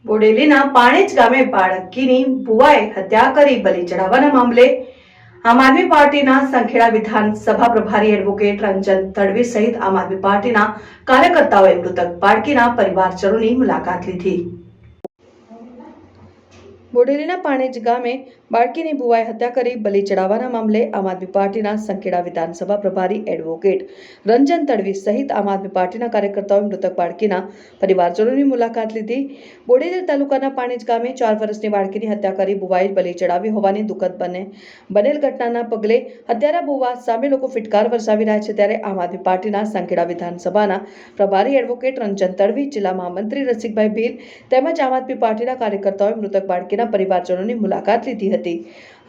બોડેલીના પાણેજ ગામે બાળકીની ભુવાએ હત્યા કરી બલિ ચડાવવાના મામલે આમ આદમી પાર્ટીના સંખેડા વિધાનસભા પ્રભારી એડવોકેટ રંજન તડવી સહિત આમ આદમી પાર્ટીના કાર્યકર્તાઓએ મૃતક બાળકીના પરિવારજનોની મુલાકાત લીધી। બોડેલીના પાણેજ ગામે બાળકીની ભુવાએ હત્યા કરી બલિ ચડાવવાના મામલે આમ આદમી પાર્ટીના સંખેડા વિધાનસભા પ્રભારી એડવોકેટ રંજન તડવી સહિત આમ આદમી પાર્ટીના કાર્યકર્તાઓએ મૃતક બાળકીના પરિવારજનોની મુલાકાત લીધી। બોડેલી તાલુકાના પાણેજ ગામે 4 વર્ષની બાળકીની હત્યા કરી ભુવાએ બલિ ચડાવી હોવાની દુઃખદ બનેલ ઘટનાના પગલે હત્યારા ભુવા સામે લોકો ફિટકાર વરસાવી રહ્યા છે। ત્યારે આમ આદમી પાર્ટીના સંખેડા વિધાનસભાના પ્રભારી એડવોકેટ રંજન તડવી, જિલ્લા મહામંત્રી રસિકભાઈ ભીલ તેમજ આમ આદમી પાર્ટીના કાર્યકર્તાઓએ મૃતક બાળકીના પરિવારજનોની મુલાકાત લીધી હતી।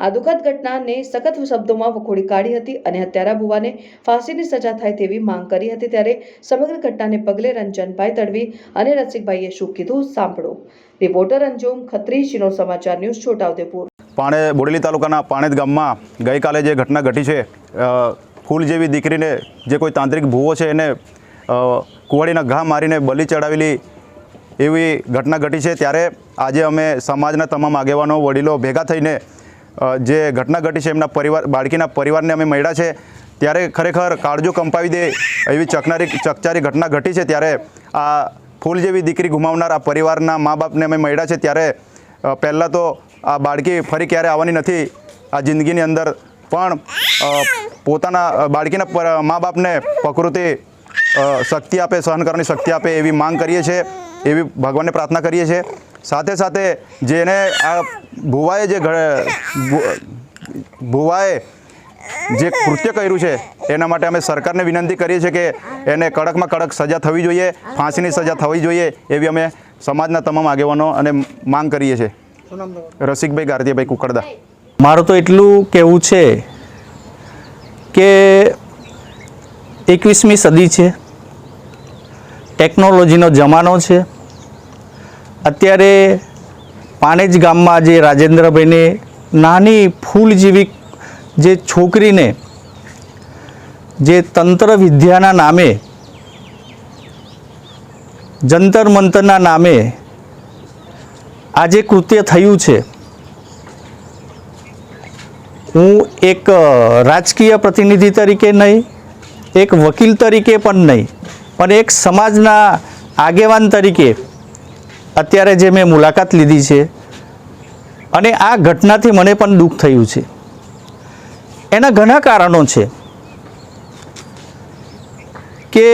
આ દુઃખદ ઘટનાને સખત શબ્દોમાં વખોડી કાઢી હતી અને હત્યારા ભુવાને ફાંસીની સજા થાય તેવી માંગ કરી હતી। ત્યારે સમગ્ર ઘટનાને પગલે રંજનભાઈ તડવી અને રસિકભાઈએ શું કીધું સાંભળો। રિપોર્ટર અંજુમ ખત્રી, શિનોર સમાચાર ન્યૂઝ, છોટાઉદેપુર। બોડેલી તાલુકાના પાણેજ ગામમાં ગઈકાલે જે ઘટના ઘટી છે, ફૂલ જેવી દીકરીને જે કોઈ તાંત્રિક ભૂવો છે એને કુવાડીના ઘા મારીને બલિ ચડાવેલી એવી ઘટના ઘટી છે। ત્યારે આજે અમે સમાજના તમામ આગેવાનો, વડીલો ભેગા થઈને જે ઘટના ઘટી છે એમના બાળકીના પરિવારને અમે મળ્યા છે। ત્યારે ખરેખર કાળજો કંપાવી દે એવી ચકચારી ઘટના ઘટી છે। ત્યારે આ ફૂલ જેવી દીકરી ગુમાવનાર આ પરિવારના મા બાપને અમે મળ્યા છે। ત્યારે પહેલાં તો આ બાળકી ફરી ક્યારે આવવાની નથી આ જિંદગીની અંદર, પણ પોતાના બાળકીના મા બાપને પ્રકૃતિ શક્તિ આપે, સહન કરવાની શક્તિ આપે એવી માંગ કરીએ છીએ, એવી ભગવાનને પ્રાર્થના કરીએ છીએ। સાથે સાથે જેને આ ભુવાએ જે કૃત્ય કર્યું છે એના માટે અમે સરકારને વિનંતી કરીએ છીએ કે એને કડકમાં કડક સજા થવી જોઈએ, ફાંસીની સજા થવી જોઈએ એવી અમે સમાજના તમામ આગેવાનો અને માંગ કરીએ છીએ। રસિકભાઈ ગારદીભાઈ કુકડદા। મારું તો એટલું કહેવું છે કે 21મી સદી છે, ટેકનોલોજીનો જમાનો છે। અત્યારે પાણેજ ગામમાં જે રાજેન્દ્રભાઈને નાની ફૂલ જેવી જે છોકરીને જે તંત્ર વિદ્યાના નામે, જંતર મંતરના નામે આ જે કૃત્ય થયું છે, હું એક રાજકીય પ્રતિનિધિ તરીકે નહીં, એક વકીલ તરીકે પણ નહીં, પણ એક સમાજના આગેવાન તરીકે અત્યારે જે મેં મુલાકાત લીધી છે અને આ ઘટનાથી મને પણ દુઃખ થયું છે। એના ઘણા કારણો છે કે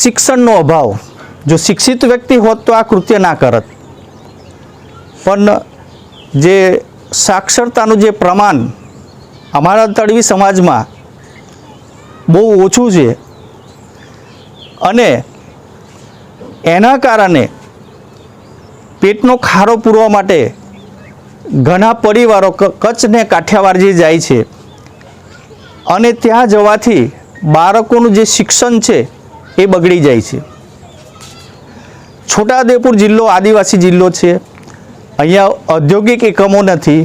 શિક્ષણનો અભાવ। જો શિક્ષિત વ્યક્તિ હોત તો આ કૃત્ય ના કરત, પણ જે સાક્ષરતાનું જે પ્રમાણ અમારા તડવી સમાજમાં બહુ ઓછું છે અને એના કારણે પેટનો ખારો પૂરવા માટે ઘણા પરિવારો કચ્છ ને કાઠિયાવાડ જે જાય છે અને ત્યાં જવાથી બાળકોનું જે શિક્ષણ છે એ બગડી જાય છે। છોટાઉદેપુર જિલ્લો આદિવાસી જિલ્લો છે, અહીંયા ઔદ્યોગિક એકમો નથી।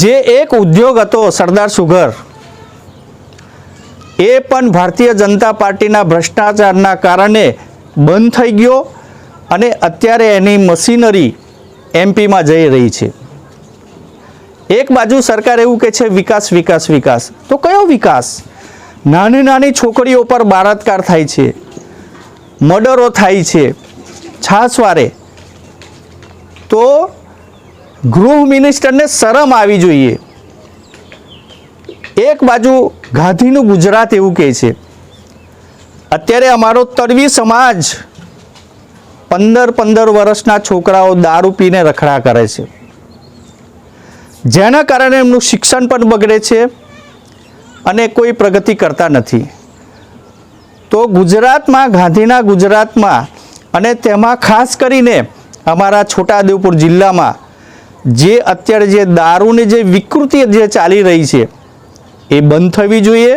જે એક ઉદ્યોગ હતો સરદાર સુગર, એ પણ ભારતીય જનતા પાર્ટીના ભ્રષ્ટાચારના કારણે બંધ થઈ ગયો અને અત્યારે એની મશીનરી એમપીમાં જઈ રહી છે। એક બાજુ સરકાર એવું કહે છે વિકાસ વિકાસ વિકાસ, તો કયો વિકાસ? નાની નાની છોકરીઓ પર બળાત્કાર થાય છે, મર્ડરો થાય છે છાસવારે। તો ગૃહ મિનિસ્ટરને શરમ આવી જોઈએ। એક બાજુ ગાંધીનું ગુજરાત એવું કહે છે, અત્યારે અમારો તડવી સમાજ 15 વર્ષના છોકરાઓ દારૂ પીને રખડા કરે છે, જેના કારણે એમનું શિક્ષણ પણ બગડે છે અને કોઈ પ્રગતિ કરતા નથી। તો ગુજરાતમાં, ગાંધીના ગુજરાતમાં અને તેમાં ખાસ કરીને અમારા છોટાઉદેપુર જિલ્લામાં જે અત્યારે જે દારૂની જે વિકૃતિ જે ચાલી રહી છે એ બંધ થવી જોઈએ।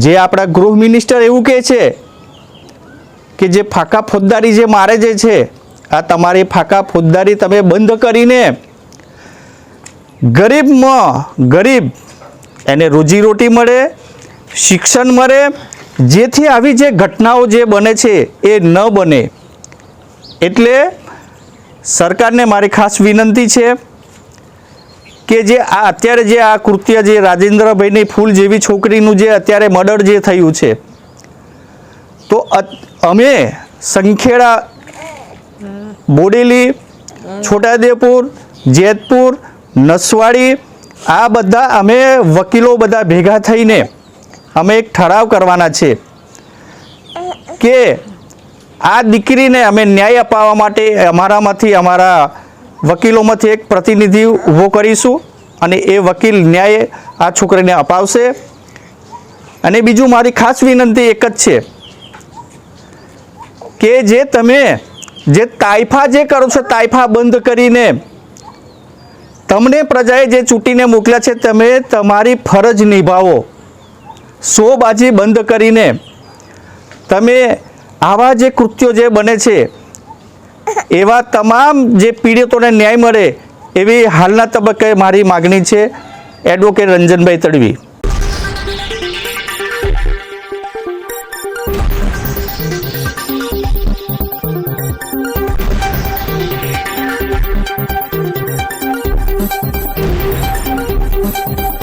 જે આપણા ગૃહ મિનિસ્ટર એવું કહે છે કે જે ફાંકા ફોજદારી જે મારે જે છે, આ તમારી ફાંકા ફોજદારી તમે બંધ કરીને ગરીબમાં ગરીબ એને રોજીરોટી મળે, શિક્ષણ મળે, જેથી આવી જે ઘટનાઓ જે બને છે એ ન બને. એટલે સરકારને મારી ખાસ વિનંતી છે કે જે આ અત્યારે જે આ કૃત્ય જે રાજેન્દ્રભાઈની ફૂલ જેવી છોકરીનું જે અત્યારે મર્ડર જે થયું છે, તો અમે સંખેડા, બોડેલી, છોટાઉદેપુર, જેતપુર, નસવાડી આ બધા અમે વકીલો બધા ભેગા થઈને અમે એક ઠરાવ કરવાના છે કે આ દીકરીને અમે ન્યાય અપાવવા માટે અમારા વકીલોમાંથી એક પ્રતિનિધિ ઊભો કરીશું અને એ વકીલ ન્યાય આ છોકરીને અપાવશે. અને બીજું મારી ખાસ વિનંતી એક જ છે કે જે તમે જે તાઇફા જે કરો છો, તાઇફા બંધ કરીને તમને પ્રજાએ જે ચૂંટીને મોકલ્યા છે, તમે તમારી ફરજ નિભાવો. શોબાજી બંધ કરીને તમે આવા જે કૃત્યો જે બને છે એવા તમામ જે પીડિતોને ન્યાય મળે એવી હાલના તબક્કે મારી માગણી છે. એડવોકેટ રંજનભાઈ તડવી.